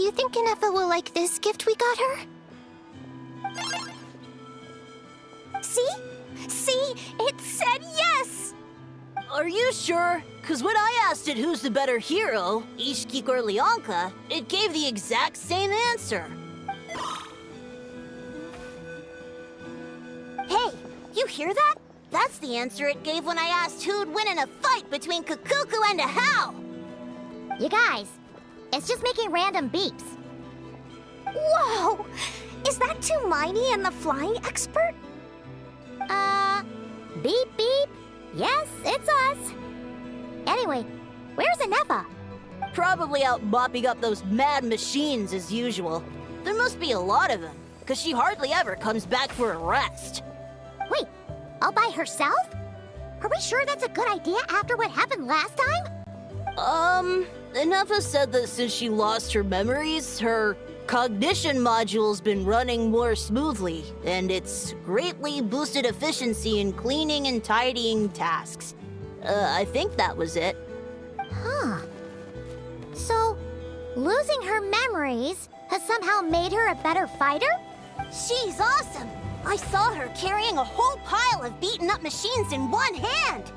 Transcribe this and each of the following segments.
you think Ineffa will like this gift we got her? See? See? It said yes! Are you sure? Because when I asked it who's the better hero, Ishiki or Leonka, it gave the exact same answer. Hey, you hear that? That's the answer it gave when I asked who'd win in a fight between Kukuku and a How. You guys, it's just making random beeps. Whoa! Is that Tumaini and the flying expert? Beep beep. Yes, it's us. Anyway, where's Ineffa? Probably out mopping up those mad machines as usual. There must be a lot of them, because she hardly ever comes back for a rest. Wait, all by herself? Are we sure that's a good idea after what happened last time? Ineffa said that since she lost her memories, her cognition module's been running more smoothly, and it's greatly boosted efficiency in cleaning and tidying tasks. I think that was it. Huh. So, losing her memories has somehow made her a better fighter? She's awesome! I saw her carrying a whole pile of beaten-up machines in one hand!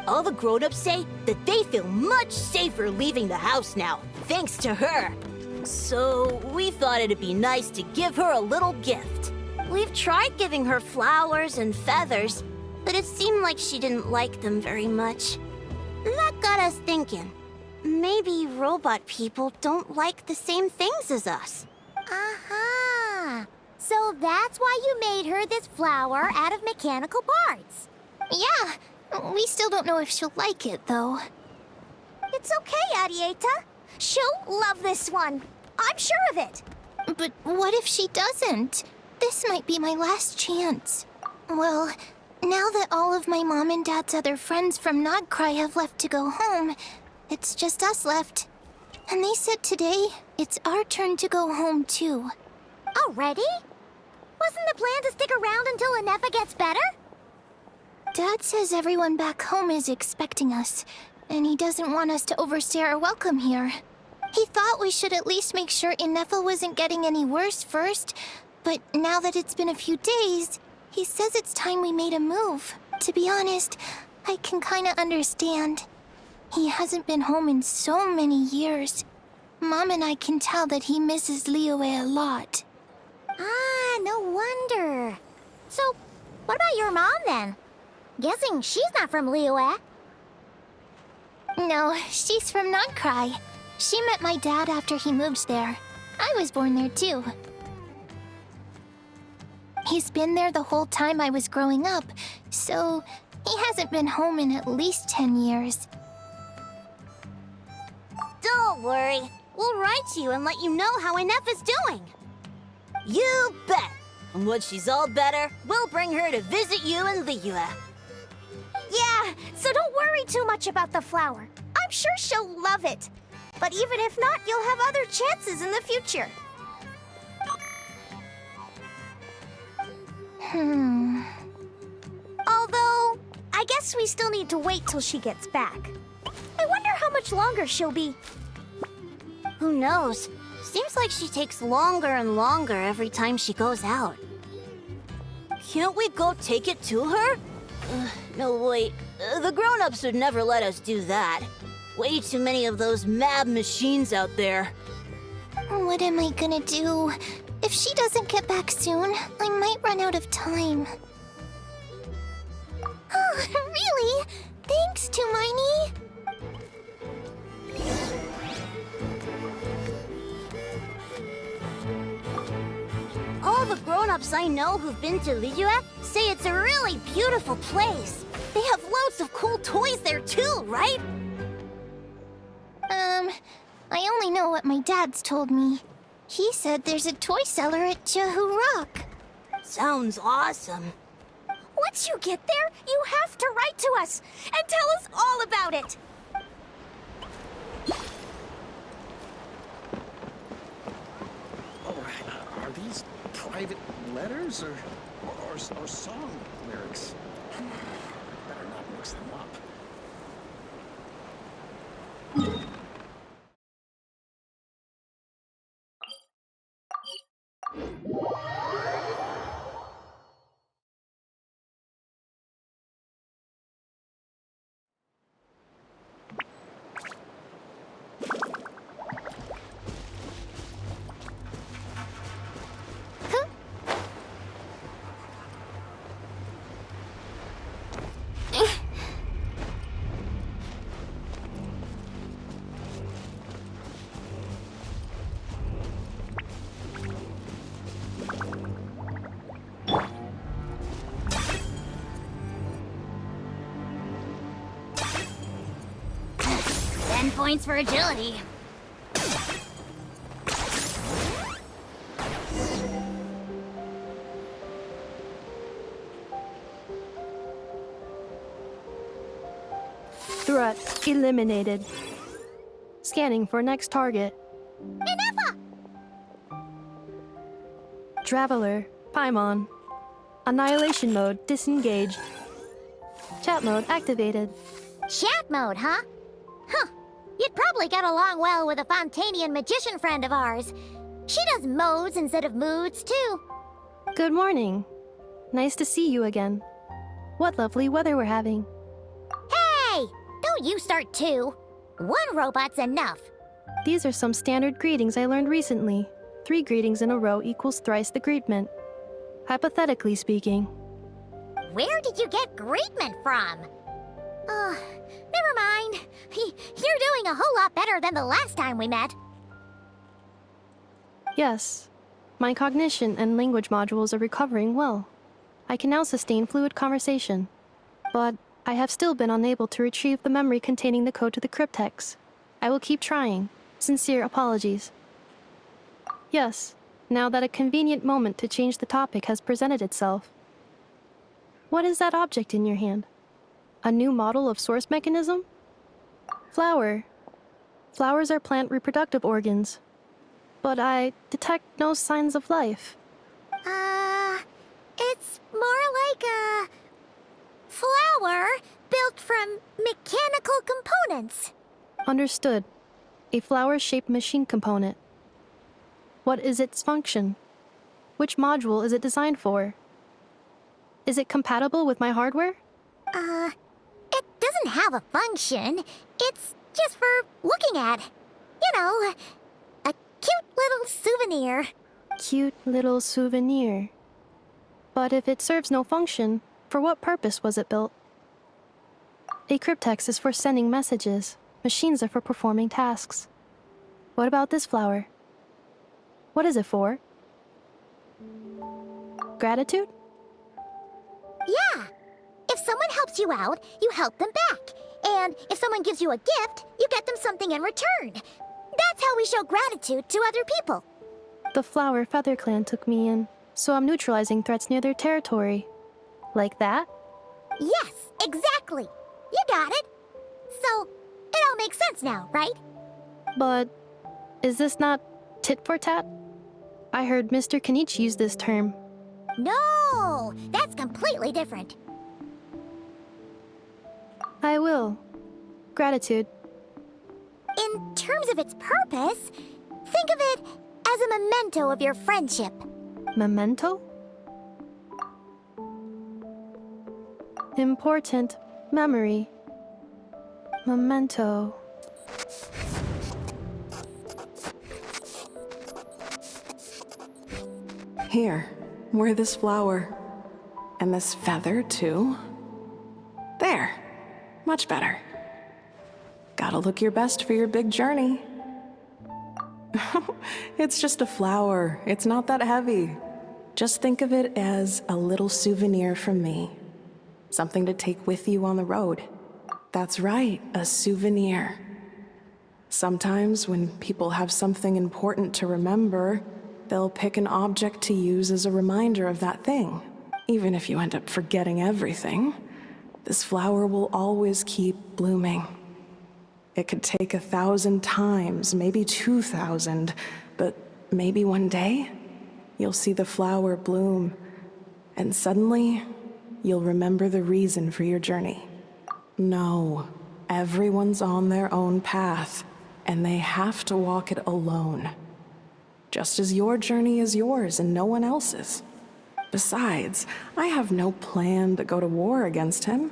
All the grown-ups say that they feel much safer leaving the house now, thanks to her. So, we thought it'd be nice to give her a little gift. We've tried giving her flowers and feathers, but it seemed like she didn't like them very much. That got us thinking. Maybe robot people don't like the same things as us. Aha! So that's why you made her this flower out of mechanical parts. Yeah, we still don't know if she'll like it, though. It's okay, Arieta. She'll love this one. I'm sure of it. But what if she doesn't? This might be my last chance. Well, now that all of my mom and dad's other friends from Nodcry have left to go home, it's just us left. And they said today, it's our turn to go home too. Already? Wasn't the plan to stick around until Ineffa gets better? Dad says everyone back home is expecting us, and he doesn't want us to overstay our welcome here. He thought we should at least make sure Ineffa wasn't getting any worse first, but now that it's been a few days, he says it's time we made a move. To be honest, I can kinda understand. He hasn't been home in so many years. Mom and I can tell that he misses Liyue a lot. Ah, no wonder. So, what about your mom then? Guessing she's not from Liyue. No, she's from Nodcry. She met my dad after he moved there. I was born there too. He's been there the whole time I was growing up, so he hasn't been home in at least 10 years. Don't worry. We'll write to you and let you know how Ineffa's doing. You bet! And when she's all better, we'll bring her to visit you in Liyue. Yeah, so don't worry too much about the flower. I'm sure she'll love it. But even if not, you'll have other chances in the future. Although, I guess we still need to wait till she gets back. I wonder how much longer she'll be. Who knows? Seems like she takes longer and longer every time she goes out. Can't we go take it to her? No, wait. The grown-ups would never let us do that. Way too many of those mad machines out there. What am I gonna do? If she doesn't get back soon, I might run out of time. Oh, really? Thanks, Tumaini. All the grown-ups I know who've been to Liyue say it's a really beautiful place. They have loads of cool toys there too, right? I only know what my dad's told me. He said there's a toy seller at Jehu Rock. Sounds awesome. Once you get there, you have to write to us and tell us all about it. Oh, are these private letters or song lyrics? Better not mix them up. Points for agility. Threat eliminated. Scanning for next target. Ineffa! Traveler, Paimon. Annihilation mode disengaged. Chat mode activated. Chat mode, huh? Huh. You'd probably get along well with a Fontanian magician friend of ours. She does modes instead of moods, too. Good morning. Nice to see you again. What lovely weather we're having. Hey! Don't you start too. One robot's enough. These are some standard greetings I learned recently. 3 greetings in a row equals thrice the greetment. Hypothetically speaking. Where did you get greetment from? Never mind. You're doing a whole lot better than the last time we met. Yes. My cognition and language modules are recovering well. I can now sustain fluid conversation. But I have still been unable to retrieve the memory containing the code to the cryptex. I will keep trying. Sincere apologies. Yes, now that a convenient moment to change the topic has presented itself. What is that object in your hand? A new model of source mechanism? Flower. Flowers are plant reproductive organs. But I detect no signs of life. It's more like a flower built from mechanical components. Understood. A flower-shaped machine component. What is its function? Which module is it designed for? Is it compatible with my hardware? It doesn't have a function. It's just for looking at. You know, a cute little souvenir. Cute little souvenir. But if it serves no function, for what purpose was it built? A cryptex is for sending messages. Machines are for performing tasks. What about this flower? What is it for? Gratitude? Yeah. If someone helps you out, you help them back. And if someone gives you a gift, you get them something in return. That's how we show gratitude to other people. The Flower Feather Clan took me in, so I'm neutralizing threats near their territory. Like that? Yes, exactly. You got it. So, it all makes sense now, right? But is this not tit for tat? I heard Mr. Kenichi use this term. No, that's completely different. I will. Gratitude. In terms of its purpose, think of it as a memento of your friendship. Memento? Important memory. Memento. Here, wear this flower. And this feather, too. There. Much better. Gotta look your best for your big journey. It's just a flower. It's not that heavy. Just think of it as a little souvenir from me. Something to take with you on the road. That's right, a souvenir. Sometimes when people have something important to remember, they'll pick an object to use as a reminder of that thing. Even if you end up forgetting everything, this flower will always keep blooming. It could take 1,000 times, maybe 2,000, but maybe one day, you'll see the flower bloom, and suddenly, you'll remember the reason for your journey. No, everyone's on their own path, and they have to walk it alone. just as your journey is yours and no one else's. Besides, I have no plan to go to war against him.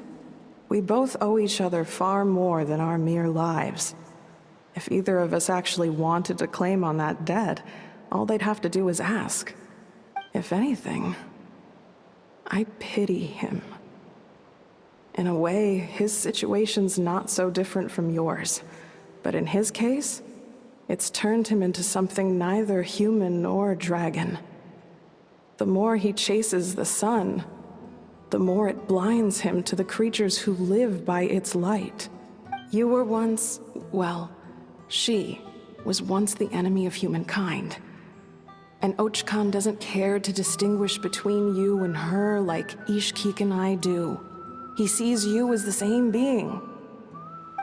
We both owe each other far more than our mere lives. If either of us actually wanted to claim on that debt, all they'd have to do is ask. If anything, I pity him. In a way, his situation's not so different from yours. But in his case, it's turned him into something neither human nor dragon. The more he chases the sun, the more it blinds him to the creatures who live by its light. You were once, well, she was once the enemy of humankind. And Ochkan doesn't care to distinguish between you and her like Ishkik and I do. He sees you as the same being.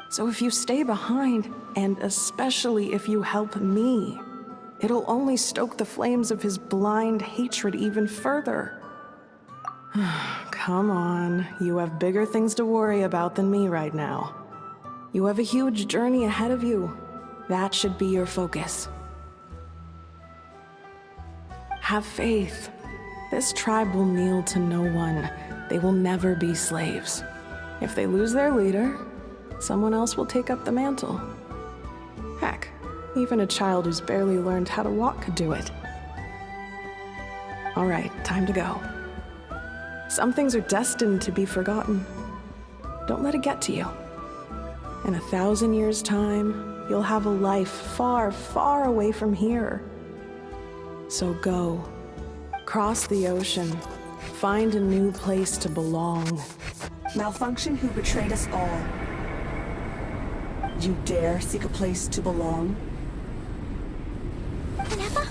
So if you stay behind, and especially if you help me, it'll only stoke the flames of his blind hatred even further. Come on, you have bigger things to worry about than me right now. You have a huge journey ahead of you. That should be your focus. Have faith. This tribe will kneel to no one. They will never be slaves. If they lose their leader, someone else will take up the mantle. Heck, even a child who's barely learned how to walk could do it. All right, time to go. Some things are destined to be forgotten. Don't let it get to you. In 1,000 years' time, you'll have a life far, far away from here. So go. Cross the ocean. Find a new place to belong. Malfunction who betrayed us all. You dare seek a place to belong? Ineffa?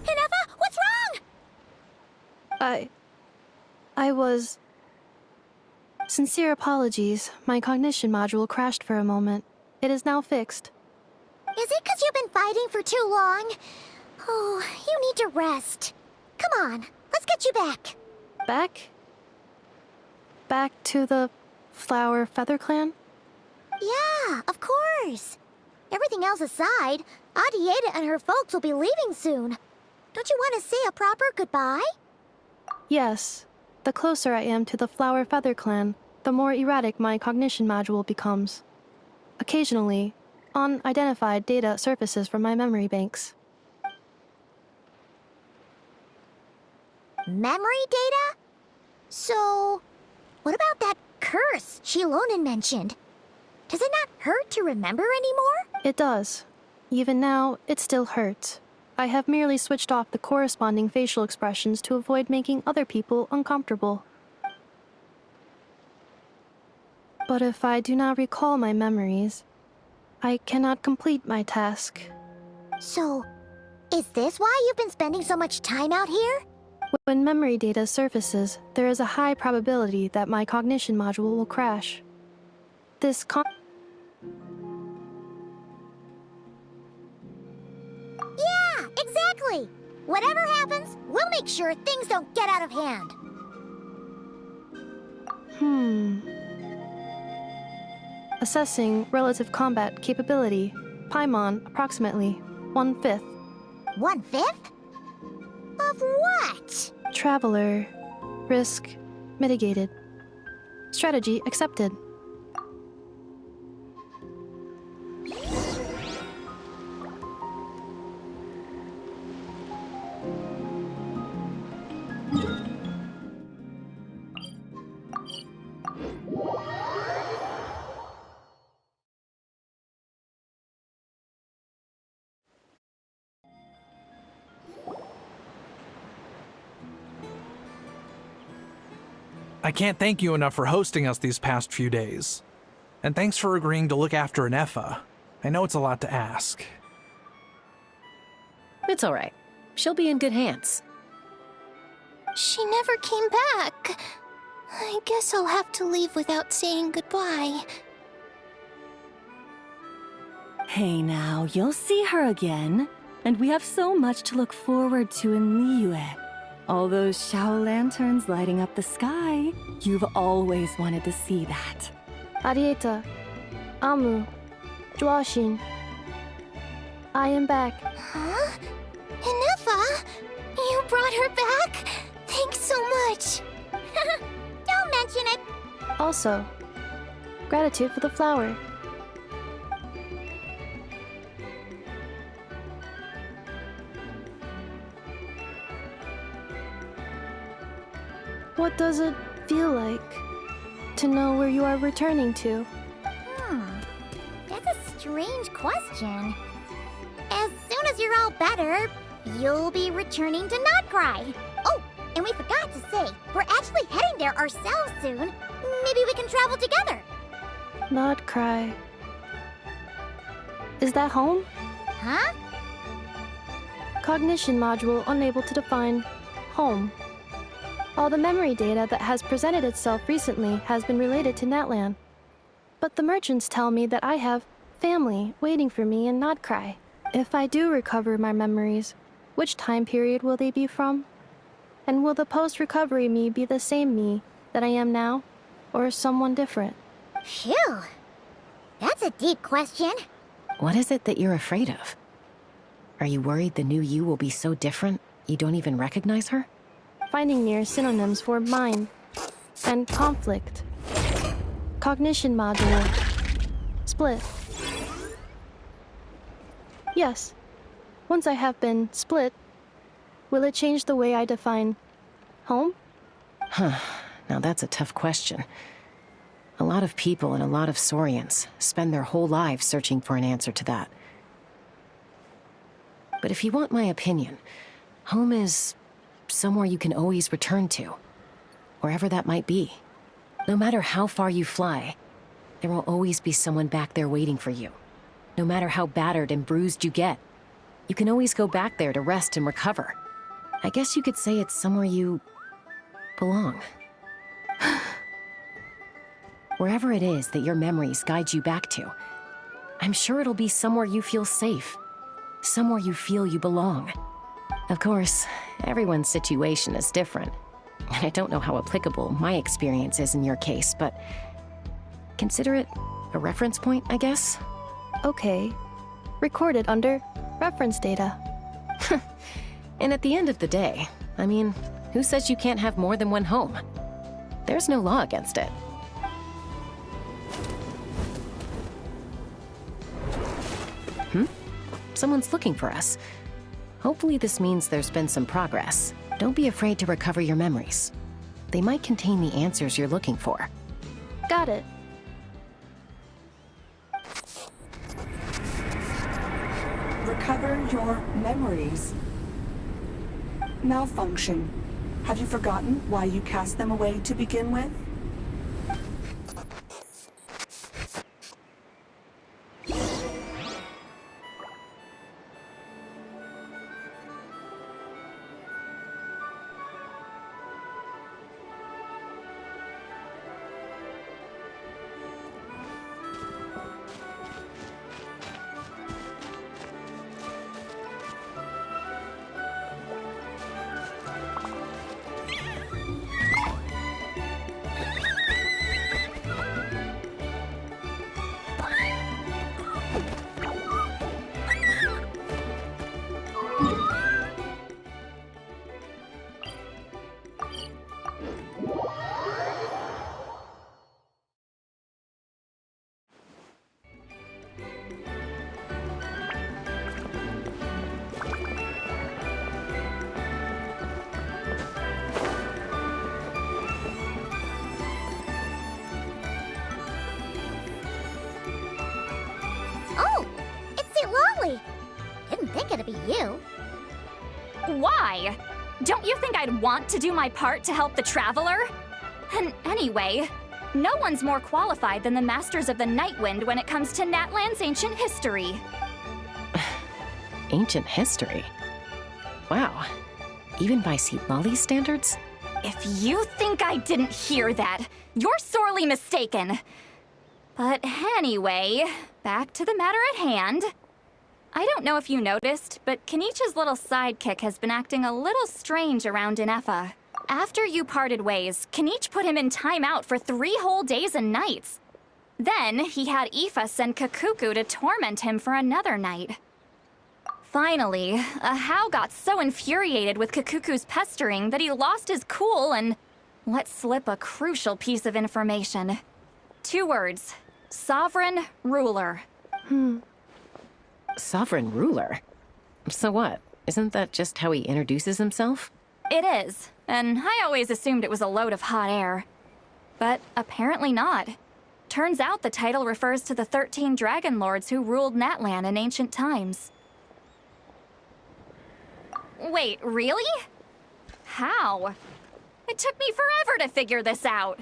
Ineffa, what's wrong? I was... Sincere apologies. My cognition module crashed for a moment. It is now fixed. Is it 'cause you've been fighting for too long? Oh, you need to rest. Come on, let's get you back. Back? Back to the Flower Feather Clan? Yeah, of course. Everything else aside, Adieta and her folks will be leaving soon. Don't you want to say a proper goodbye? Yes. The closer I am to the Flower Feather Clan, the more erratic my cognition module becomes. Occasionally, unidentified data surfaces from my memory banks. Memory data? So, what about that curse Shilonen mentioned? Does it not hurt to remember anymore? It does. Even now, it still hurts. I have merely switched off the corresponding facial expressions to avoid making other people uncomfortable. But if I do not recall my memories, I cannot complete my task. So, is this why you've been spending so much time out here? When memory data surfaces, there is a high probability that my cognition module will crash. This Yeah, exactly! Whatever happens, we'll make sure things don't get out of hand. Assessing relative combat capability. Paimon, approximately 1/5. 1/5? Of what? Traveler. Risk mitigated. Strategy accepted. I can't thank you enough for hosting us these past few days. And thanks for agreeing to look after ineffa. I know it's a lot to ask. It's all right. She'll be in good hands. She never came back. I guess I'll have to leave without saying goodbye. Hey now, you'll see her again. And we have so much to look forward to in Liyue. All those Shao lanterns lighting up the sky. You've always wanted to see that. Arieta. Amu. Joashin. I am back. Huh? Ineffa, you brought her back? Thanks so much. Don't mention it. Also, gratitude for the flower. What does it feel like to know where you are returning to? That's a strange question. As soon as you're all better, you'll be returning to Notcry. Oh, and we forgot to say, we're actually heading there ourselves soon. Maybe we can travel together. Not cry. Is that home? Huh? Cognition module unable to define home. All the memory data that has presented itself recently has been related to Natlan. But the merchants tell me that I have family waiting for me in Notcry. If I do recover my memories, which time period will they be from? And will the post-recovery me be the same me that I am now, or someone different? Phew. That's a deep question. What is it that you're afraid of? Are you worried the new you will be so different you don't even recognize her? Finding near synonyms for mind and conflict. Cognition module. Split. Yes. Once I have been split, will it change the way I define home? Huh. Now that's a tough question. A lot of people and a lot of Saurians spend their whole lives searching for an answer to that. But if you want my opinion, home is somewhere you can always return to, wherever that might be. No matter how far you fly, there will always be someone back there waiting for you. No matter how battered and bruised you get, you can always go back there to rest and recover. I guess you could say it's somewhere you belong. Wherever it is that your memories guide you back to, I'm sure it'll be somewhere you feel safe, somewhere you feel you belong. Of course, everyone's situation is different, and I don't know how applicable my experience is in your case, but consider it a reference point, I guess? Okay. Recorded under reference data. And at the end of the day, I mean, who says you can't have more than one home? There's no law against it. Someone's looking for us. Hopefully this means there's been some progress. Don't be afraid to recover your memories. They might contain the answers you're looking for. Got it. Recover your memories. Malfunction. Have you forgotten why you cast them away to begin with? Didn't think it'd be you. Why? Don't you think I'd want to do my part to help the Traveler? And anyway, no one's more qualified than the Masters of the Nightwind when it comes to Natlan's ancient history. Ancient history? Wow. Even by Lolly's standards? If you think I didn't hear that, you're sorely mistaken. But anyway, back to the matter at hand. I don't know if you noticed, but Kenichi's little sidekick has been acting a little strange around Ineffa. After you parted ways, Kenichi put him in timeout for 3 whole days and nights. Then he had Aoife send Kakuku to torment him for another night. Finally, Hao got so infuriated with Kakuku's pestering that he lost his cool and let slip a crucial piece of information. 2 words. Sovereign ruler. Sovereign ruler? So what? Isn't that just how he introduces himself? It is, and I always assumed it was a load of hot air. But apparently not. Turns out the title refers to the 13 dragon lords who ruled Natlan in ancient times. Wait, really? How? It took me forever to figure this out.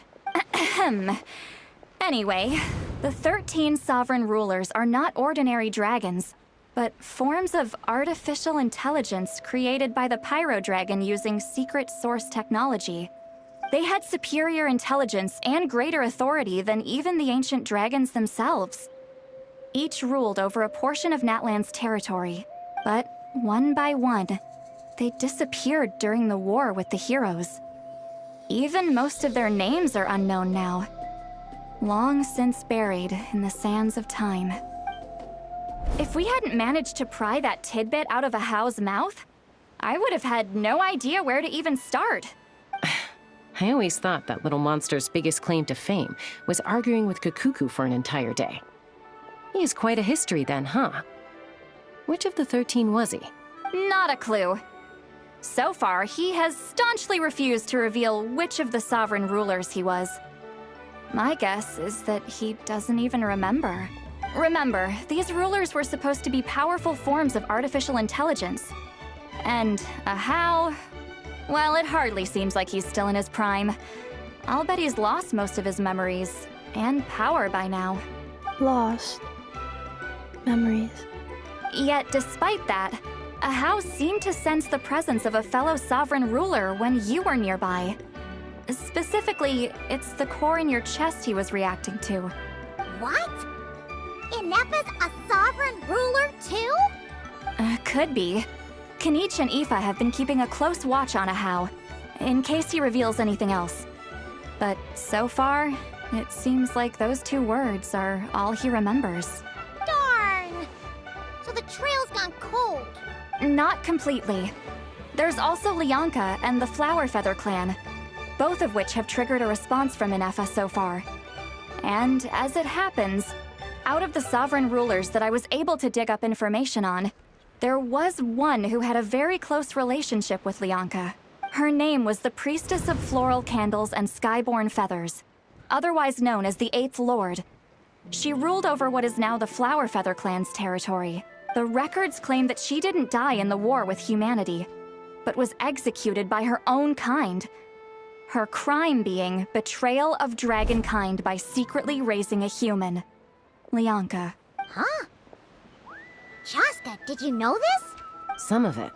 Anyway, the 13 sovereign rulers are not ordinary dragons, but forms of artificial intelligence created by the Pyro Dragon using secret source technology. They had superior intelligence and greater authority than even the ancient dragons themselves. Each ruled over a portion of Natlan's territory, but one by one, they disappeared during the war with the heroes. Even most of their names are unknown now, long since buried in the sands of time. If we hadn't managed to pry that tidbit out of a Hao's mouth, I would have had no idea where to even start. I always thought that little monster's biggest claim to fame was arguing with Kakuku for an entire day. He has quite a history then, huh? Which of the 13 was he? Not a clue. So far, he has staunchly refused to reveal which of the sovereign rulers he was. My guess is that he doesn't even remember. Remember, these rulers were supposed to be powerful forms of artificial intelligence. And a Hao... well, it hardly seems like he's still in his prime. I'll bet he's lost most of his memories and power by now. Lost. Memories. Yet, despite that, a Hao seemed to sense the presence of a fellow sovereign ruler when you were nearby. Specifically, it's the core in your chest he was reacting to. What? Ineffa's a sovereign ruler too? Could be. Kanich and Aoife have been keeping a close watch on a Hao, in case he reveals anything else. But so far, it seems like those 2 words are all he remembers. Darn! So the trail's gone cold. Not completely. There's also Lianka and the Flower Feather clan, both of which have triggered a response from Ineffa so far. And as it happens, out of the sovereign rulers that I was able to dig up information on, there was one who had a very close relationship with Lianka. Her name was the Priestess of Floral Candles and Skyborn Feathers, otherwise known as the 8th Lord. She ruled over what is now the Flower Feather clan's territory. The records claim that she didn't die in the war with humanity, but was executed by her own kind. Her crime being betrayal of dragonkind by secretly raising a human. Lianka. Huh? Shasta, did you know this? Some of it.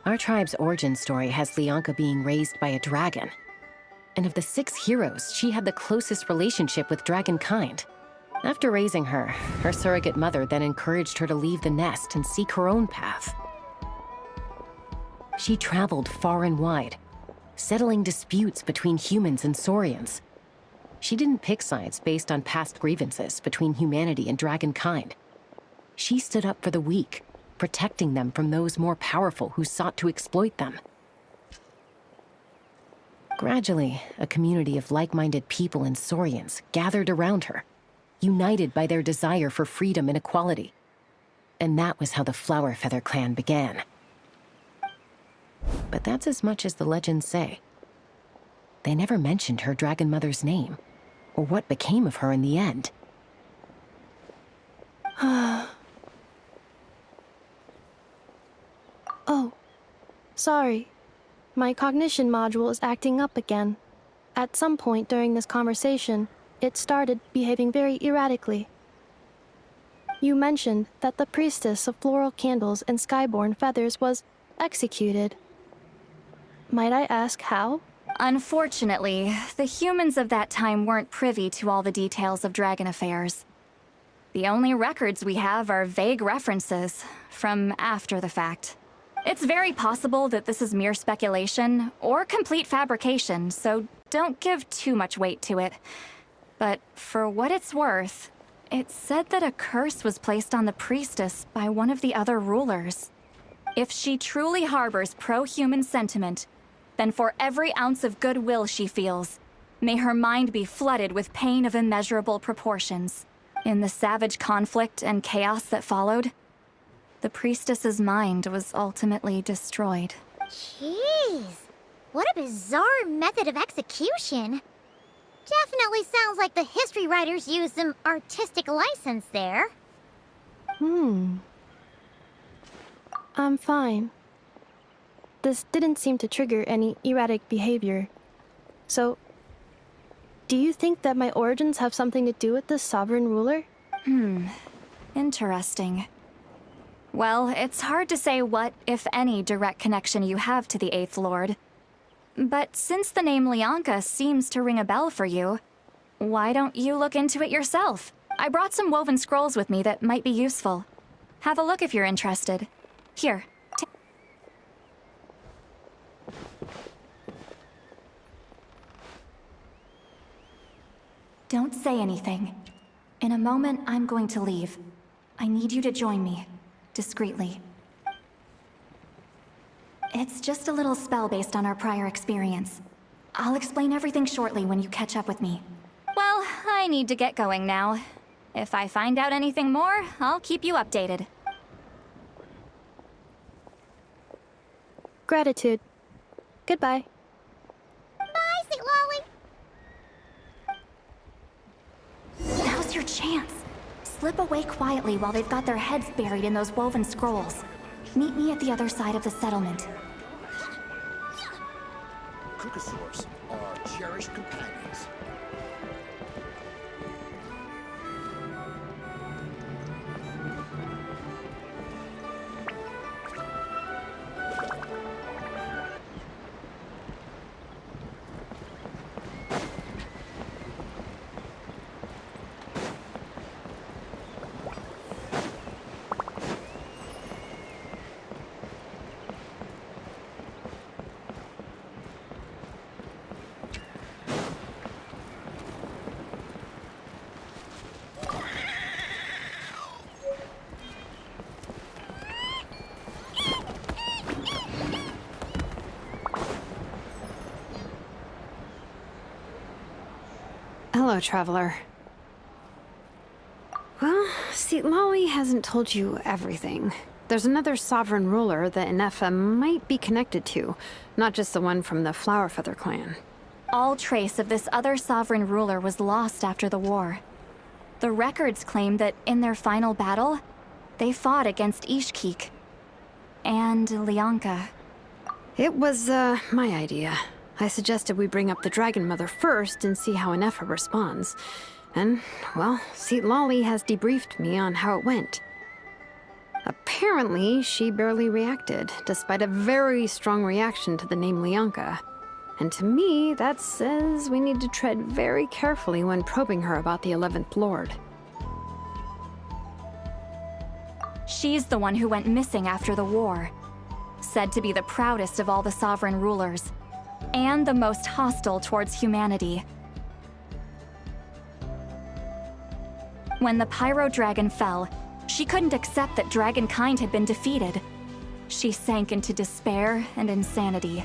Our tribe's origin story has Lianka being raised by a dragon. And of the 6 heroes, she had the closest relationship with dragonkind. After raising her, her surrogate mother then encouraged her to leave the nest and seek her own path. She traveled far and wide, settling disputes between humans and Saurians. She didn't pick sides based on past grievances between humanity and dragonkind. She stood up for the weak, protecting them from those more powerful who sought to exploit them. Gradually, a community of like-minded people and Saurians gathered around her, united by their desire for freedom and equality. And that was how the Flower Feather clan began. But that's as much as the legends say. They never mentioned her dragon mother's name, or what became of her in the end. Oh, sorry. My cognition module is acting up again. At some point during this conversation, it started behaving very erratically. You mentioned that the Priestess of Floral Candles and Skyborn Feathers was executed. Might I ask how? Unfortunately, the humans of that time weren't privy to all the details of dragon affairs. The only records we have are vague references from after the fact. It's very possible that this is mere speculation or complete fabrication, so don't give too much weight to it. But for what it's worth, it's said that a curse was placed on the priestess by one of the other rulers. If she truly harbors pro-human sentiment, then for every ounce of goodwill she feels, may her mind be flooded with pain of immeasurable proportions. In the savage conflict and chaos that followed, the priestess's mind was ultimately destroyed. Jeez, what a bizarre method of execution. Definitely sounds like the history writers used some artistic license there. I'm fine. This didn't seem to trigger any erratic behavior. So, do you think that my origins have something to do with this sovereign ruler? Interesting. Well, it's hard to say what, if any, direct connection you have to the 8th Lord. But since the name Lianka seems to ring a bell for you, why don't you look into it yourself? I brought some woven scrolls with me that might be useful. Have a look if you're interested. Here. Don't say anything. In a moment, I'm going to leave. I need you to join me, discreetly. It's just a little spell based on our prior experience. I'll explain everything shortly when you catch up with me. Well, I need to get going now. If I find out anything more, I'll keep you updated. Gratitude. Goodbye. Bye, Sweet Lolly. Now's your chance. Slip away quietly while they've got their heads buried in those woven scrolls. Meet me at the other side of the settlement. Kukasaurs are cherished companions. Hello, traveler. Well, see, Lolly hasn't told you everything. There's another sovereign ruler that Ineffa might be connected to, not just the one from the Flowerfeather clan. All trace of this other sovereign ruler was lost after the war. The records claim that in their final battle, they fought against Ishkik and Lianka. It was, my idea. I suggested we bring up the Dragon Mother first and see how Ineffa responds. And, well, Seat Lolly has debriefed me on how it went. Apparently, she barely reacted, despite a very strong reaction to the name Lianka. And to me, that says we need to tread very carefully when probing her about the 11th Lord. She's the one who went missing after the war. Said to be the proudest of all the sovereign rulers, and the most hostile towards humanity. When the Pyro Dragon fell, she couldn't accept that dragonkind had been defeated. She sank into despair and insanity.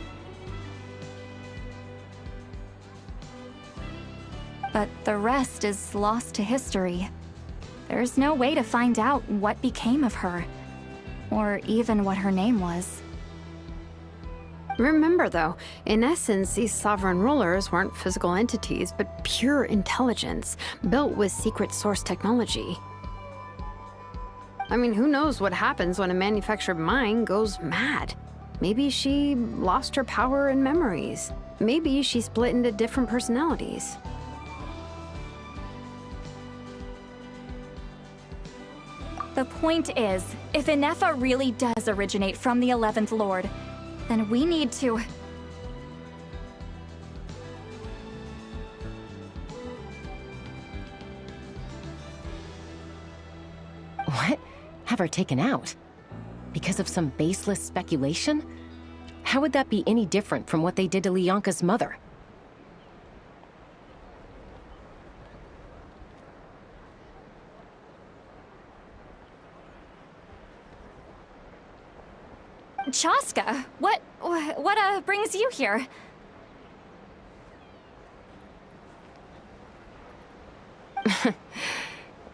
But the rest is lost to history. There's no way to find out what became of her, or even what her name was. Remember, though, in essence, these sovereign rulers weren't physical entities, but pure intelligence, built with secret source technology. I mean, who knows what happens when a manufactured mind goes mad? Maybe she lost her power and memories. Maybe she split into different personalities. The point is, if Ineffa really does originate from the 11th Lord, then we need to... What? Have her taken out? Because of some baseless speculation? How would that be any different from what they did to Lianka's mother? Chaska, what brings you here?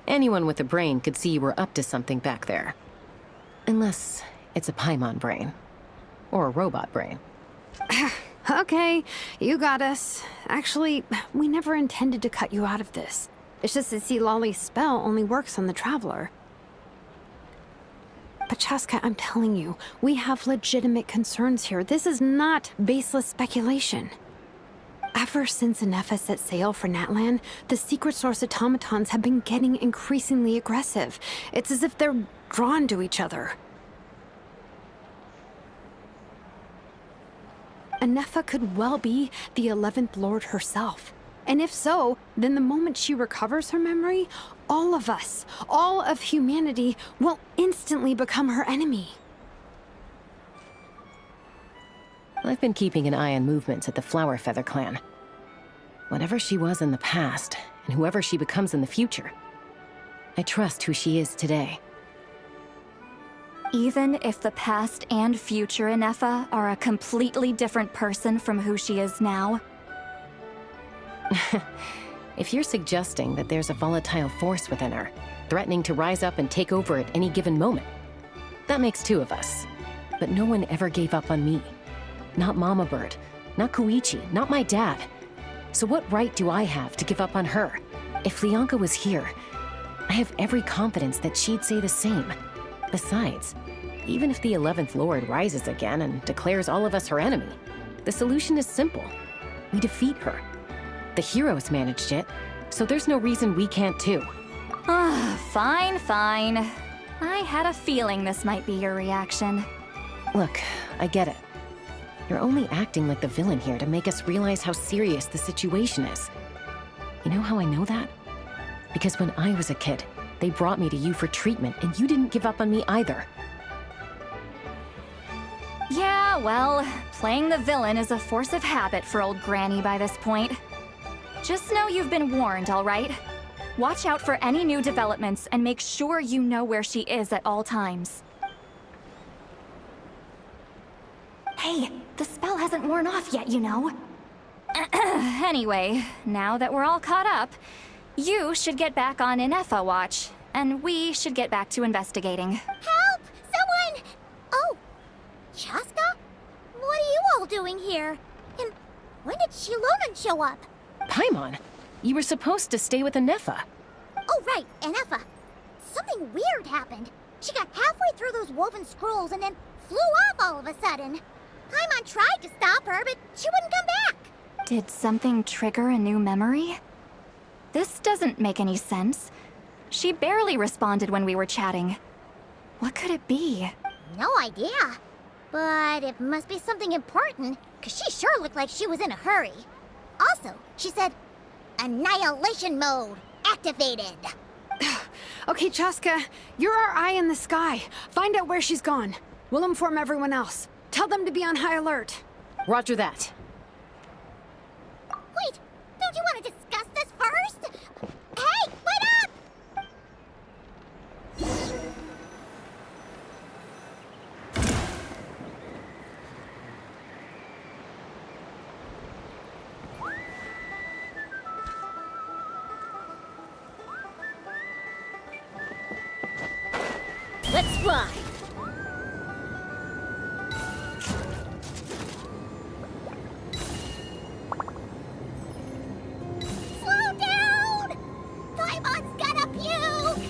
Anyone with a brain could see you were up to something back there. Unless it's a Paimon brain. Or a robot brain. Okay, you got us. Actually, we never intended to cut you out of this. It's just that see, Lolly's spell only works on the Traveler. But Chaska, I'm telling you, we have legitimate concerns here. This is not baseless speculation. Ever since Ineffa set sail for Natlan, the secret source automatons have been getting increasingly aggressive. It's as if they're drawn to each other. Ineffa could well be the 11th Lord herself. And if so, then the moment she recovers her memory, all of us, all of humanity, will instantly become her enemy. I've been keeping an eye on movements at the Flower Feather clan. Whatever she was in the past, and whoever she becomes in the future, I trust who she is today. Even if the past and future Ineffa are a completely different person from who she is now? If you're suggesting that there's a volatile force within her, threatening to rise up and take over at any given moment, that makes two of us. But no one ever gave up on me. Not Mama Bird, not Koichi, not my dad. So what right do I have to give up on her? If Lianka was here, I have every confidence that she'd say the same. Besides, even if the 11th Lord rises again and declares all of us her enemy, the solution is simple. We defeat her. The heroes managed it, so there's no reason we can't too. Fine. I had a feeling this might be your reaction. Look, I get it. You're only acting like the villain here to make us realize how serious the situation is. You know how I know that? Because when I was a kid, they brought me to you for treatment, and you didn't give up on me either. Yeah, well, playing the villain is a force of habit for old Granny by this point. Just know you've been warned, all right? Watch out for any new developments and make sure you know where she is at all times. Hey, the spell hasn't worn off yet, you know. Anyway, now that we're all caught up, you should get back on Ineffa watch, and we should get back to investigating. Help! Someone! Oh, Chaska? What are you all doing here? And when did Shilonan show up? Paimon, you were supposed to stay with Ineffa. Oh, right, Ineffa. Something weird happened. She got halfway through those woven scrolls and then flew off all of a sudden. Paimon tried to stop her, but she wouldn't come back. Did something trigger a new memory? This doesn't make any sense. She barely responded when we were chatting. What could it be? No idea. But it must be something important, because she sure looked like she was in a hurry. Also, she said, annihilation mode activated. Okay, Chaska, you're our eye in the sky. Find out where she's gone. We'll inform everyone else. Tell them to be on high alert. Roger that. Wait, don't you want to discuss this first? Hey, wait up! Let's fly. Slow down! Paimon's gonna puke!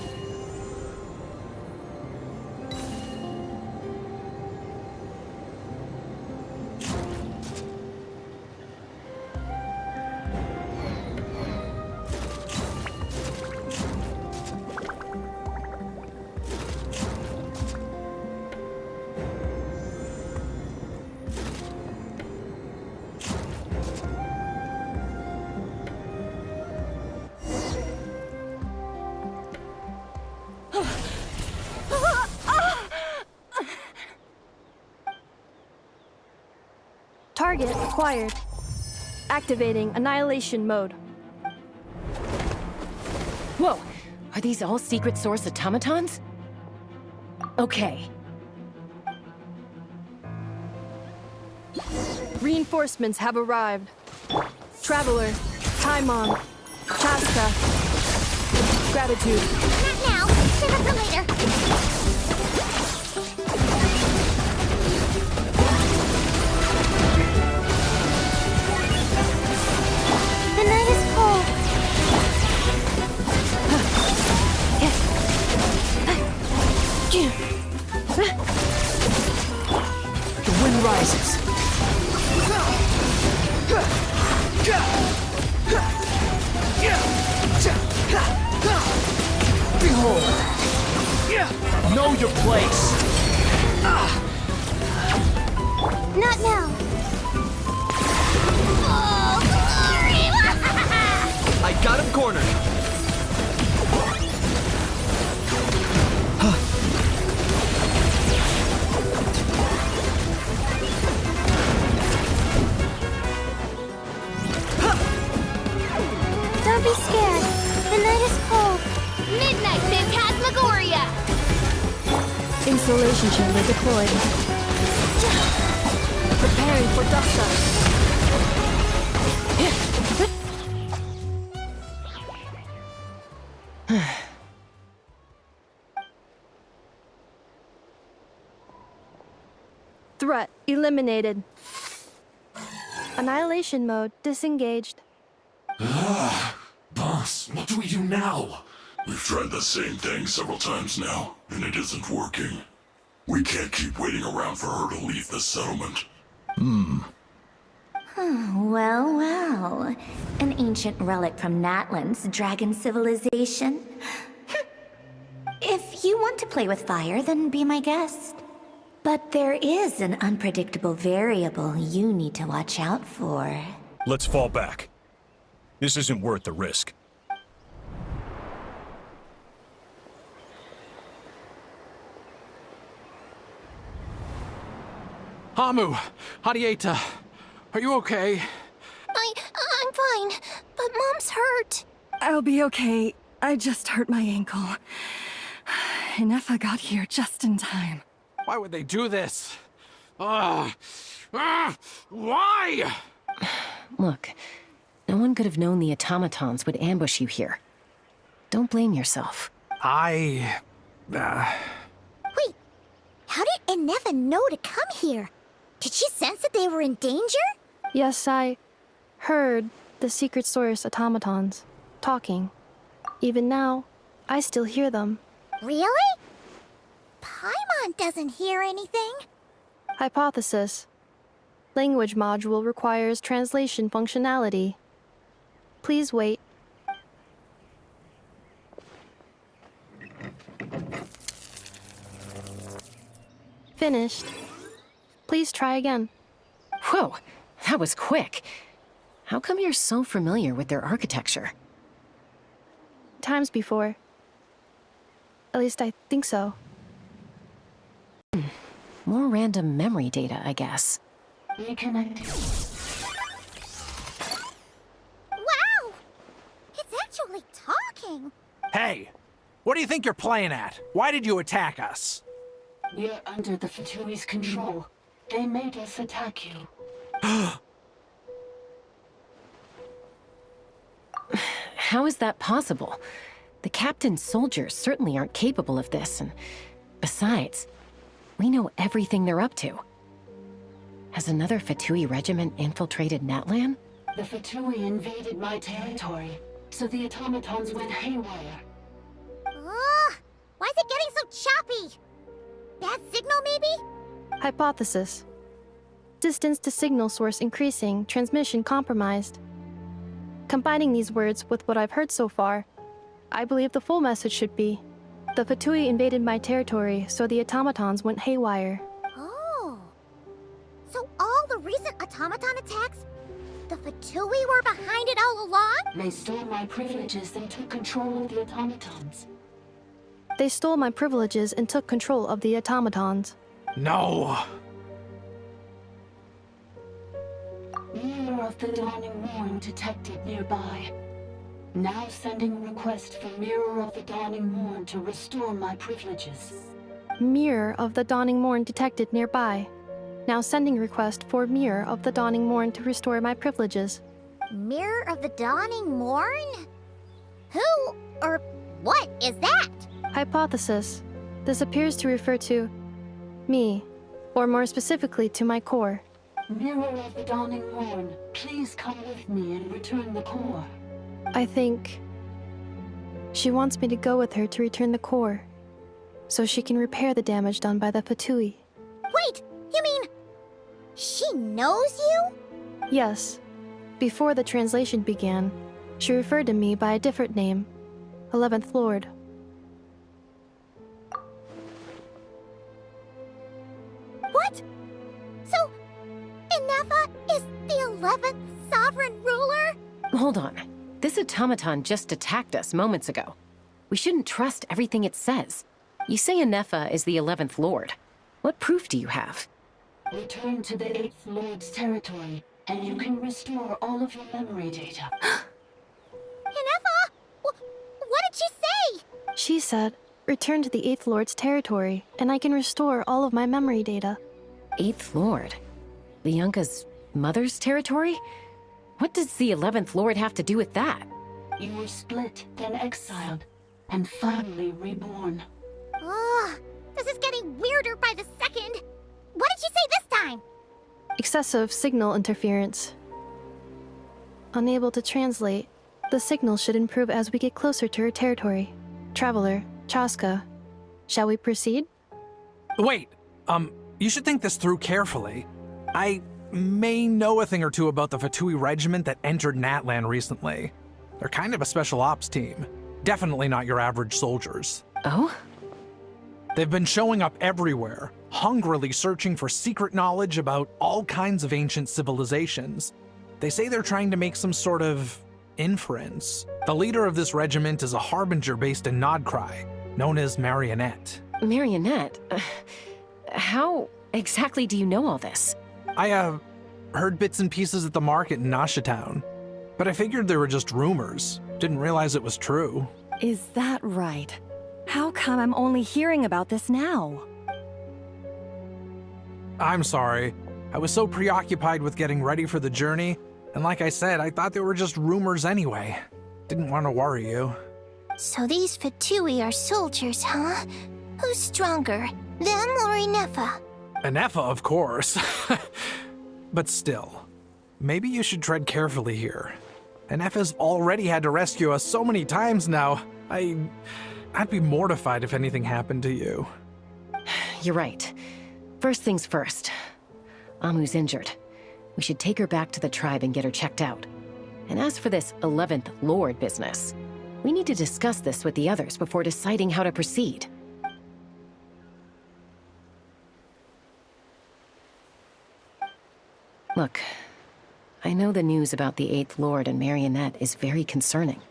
Target acquired. Activating annihilation mode. Whoa! Are these all secret source automatons? Okay. Reinforcements have arrived. Traveler, Taimon, Chaska. Gratitude. Not now. Save it for later. The night is cold. The wind rises. Behold! Know your place! Not now. Oh, glory! I got him cornered! Don't be scared. The night is cold. Midnight Phantasmagoria! Installation chamber deployed. Preparing for dust up. Threat eliminated. Annihilation mode disengaged. Boss, what do we do now? We've tried the same thing several times now, and it isn't working. We can't keep waiting around for her to leave the settlement. Well, well. An ancient relic from Natlan's dragon civilization. If you want to play with fire, then be my guest. But there is an unpredictable variable you need to watch out for. Let's fall back. This isn't worth the risk. Hamu, Hadieta, are you okay? I'm fine, but Mom's hurt. I'll be okay. I just hurt my ankle. Ineffa got here just in time. Why would they do this? Why? Look, no one could have known the automatons would ambush you here. Don't blame yourself. Wait, how did Ineffa know to come here? Did she sense that they were in danger? Yes, I heard the secret source automatons talking. Even now, I still hear them. Really? Paimon doesn't hear anything. Hypothesis. Language module requires translation functionality. Please wait. Finished. Please try again. Whoa, that was quick. How come you're so familiar with their architecture? Times before. At least I think so. More random memory data, I guess. Reconnecting. Wow! It's actually talking! Hey, what do you think you're playing at? Why did you attack us? We're under the Fatui's control. They made us attack you. How is that possible? The captain's soldiers certainly aren't capable of this, and besides, we know everything they're up to. Has another Fatui regiment infiltrated Natlan? The Fatui invaded my territory, so the automatons went haywire. Ugh! Why is it getting so choppy? Bad signal, maybe? Hypothesis. Distance to signal source increasing, transmission compromised. Combining these words with what I've heard so far, I believe the full message should be: the Fatui invaded my territory, so the automatons went haywire. Oh. So all the recent automaton attacks, the Fatui were behind it all along? They stole my privileges and took control of the automatons. They stole my privileges and took control of the automatons. No! Mirror of the Dawning Morn detected nearby. Now sending request for Mirror of the Dawning Morn to restore my privileges. Mirror of the Dawning Morn detected nearby. Now sending request for Mirror of the Dawning Morn to restore my privileges. Mirror of the Dawning Morn? Who or what is that? Hypothesis. This appears to refer to me, or more specifically to my core. Mirror of the Dawning Morn, please come with me and return the core. I think she wants me to go with her to return the core, so she can repair the damage done by the Fatui. Wait, you mean she knows you? Yes. Before the translation began, she referred to me by a different name, 11th Lord. What? So, Ineffa is the 11th sovereign ruler? Hold on. This automaton just attacked us moments ago. We shouldn't trust everything it says. You say Ineffa is the 11th Lord. What proof do you have? Return to the 8th Lord's territory, and you can restore all of your memory data. Ineffa? What did she say? She said, return to the 8th Lord's territory, and I can restore all of my memory data. 8th Lord? Bianca's mother's territory? What does the 11th Lord have to do with that? You were split, then exiled, and finally reborn. Ugh, this is getting weirder by the second. What did she say this time? Excessive signal interference. Unable to translate, the signal should improve as we get closer to her territory. Traveler, Chaska, shall we proceed? Wait, you should think this through carefully. I may know a thing or two about the Fatui regiment that entered Natlan recently. They're kind of a special ops team. Definitely not your average soldiers. Oh? They've been showing up everywhere, hungrily searching for secret knowledge about all kinds of ancient civilizations. They say they're trying to make some sort of inference. The leader of this regiment is a harbinger based in Nodcry, known as Marionette. Marionette? How exactly do you know all this? I, heard bits and pieces at the market in Nasha Town, but I figured they were just rumors. Didn't realize it was true. Is that right? How come I'm only hearing about this now? I'm sorry. I was so preoccupied with getting ready for the journey, and like I said, I thought they were just rumors anyway. Didn't want to worry you. So these Fatui are soldiers, huh? Who's stronger, them or Ineffa? Ineffa, of course. But still, maybe you should tread carefully here. Ineffa's already had to rescue us so many times now. I'd be mortified if anything happened to you. You're right. First things first. Amu's injured. We should take her back to the tribe and get her checked out. And as for this 11th Lord business, we need to discuss this with the others before deciding how to proceed. Look, I know the news about the 8th Lord and Marionette is very concerning.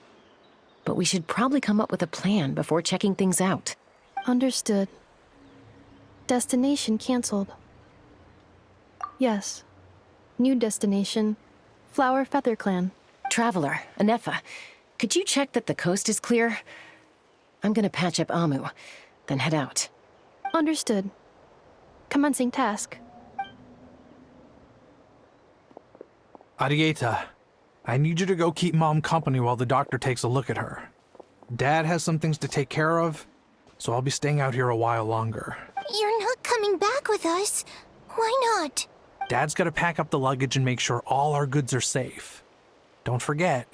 But we should probably come up with a plan before checking things out. Understood. Destination cancelled. Yes. New destination, Flower Feather Clan. Traveler, Ineffa, could you check that the coast is clear? I'm gonna patch up Amu, then head out. Understood. Commencing task. Arieta, I need you to go keep Mom company while the doctor takes a look at her. Dad has some things to take care of, so I'll be staying out here a while longer. You're not coming back with us. Why not? Dad's gotta pack up the luggage and make sure all our goods are safe. Don't forget,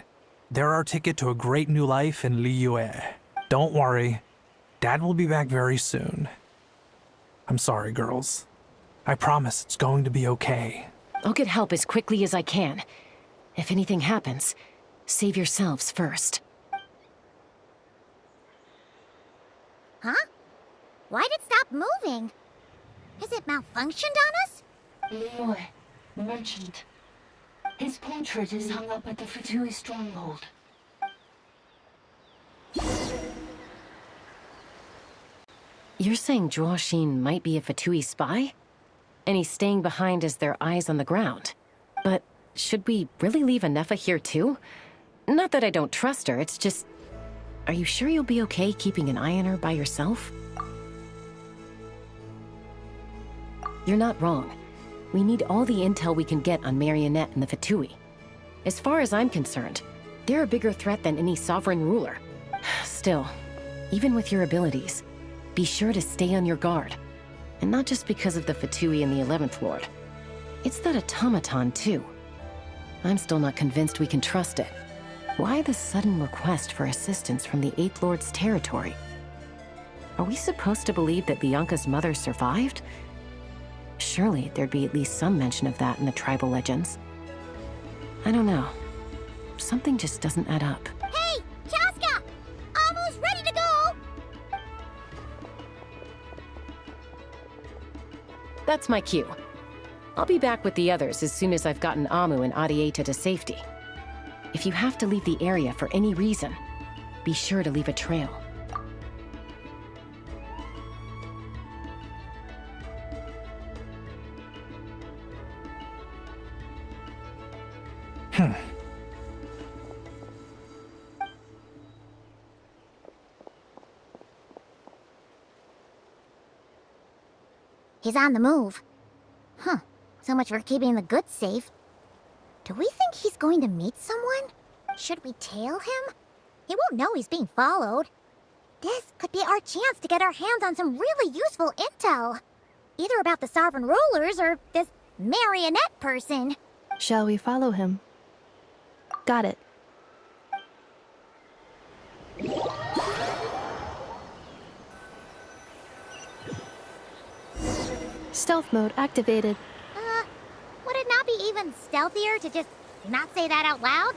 they're our ticket to a great new life in Liyue. Don't worry, Dad will be back very soon. I'm sorry, girls. I promise it's going to be okay. I'll get help as quickly as I can. If anything happens, save yourselves first. Huh? Why'd it stop moving? Has it malfunctioned on us? Leroy, merchant. His portrait is hung up at the Fatui stronghold. You're saying Zhuoxin might be a Fatui spy? And he's staying behind as their eyes on the ground. But should we really leave Ineffa here too? Not that I don't trust her, it's just... Are you sure you'll be okay keeping an eye on her by yourself? You're not wrong. We need all the intel we can get on Marionette and the Fatui. As far as I'm concerned, they're a bigger threat than any sovereign ruler. Still, even with your abilities, be sure to stay on your guard. And not just because of the Fatui and the 11th Lord. It's that automaton, too. I'm still not convinced we can trust it. Why the sudden request for assistance from the 8th Lord's territory? Are we supposed to believe that Bianca's mother survived? Surely there'd be at least some mention of that in the tribal legends. I don't know. Something just doesn't add up. Hey, Casca! Almost ready to go! That's my cue. I'll be back with the others as soon as I've gotten Amu and Adieta to safety. If you have to leave the area for any reason, be sure to leave a trail. He's on the move. Huh. So much for keeping the goods safe. Do we think he's going to meet someone? Should we tail him? He won't know he's being followed. This could be our chance to get our hands on some really useful intel. Either about the sovereign rulers or this marionette person. Shall we follow him? Got it. Stealth mode activated. Would it not be even stealthier to just not say that out loud?